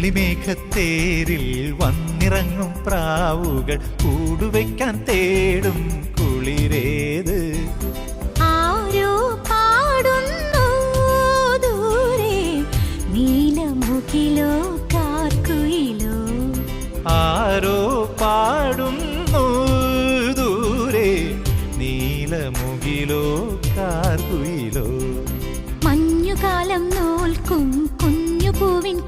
വെള്ളിമേഘത്തേരിൽ വന്നിറങ്ങും പ്രാവുകൾ കൂടുവയ്ക്കാൻ തേടും കുളിരേത്. ആരോ പാടുന്നു ദൂരെ നീലമുകിലോ കാർക്കുയിലോ. ആരോ പാടുന്നു ദൂരെ നീലമുകിലോ കാർക്കുയിലോ. മഞ്ഞുകാലം നോൽക്കും കുഞ്ഞുപൂവിൻ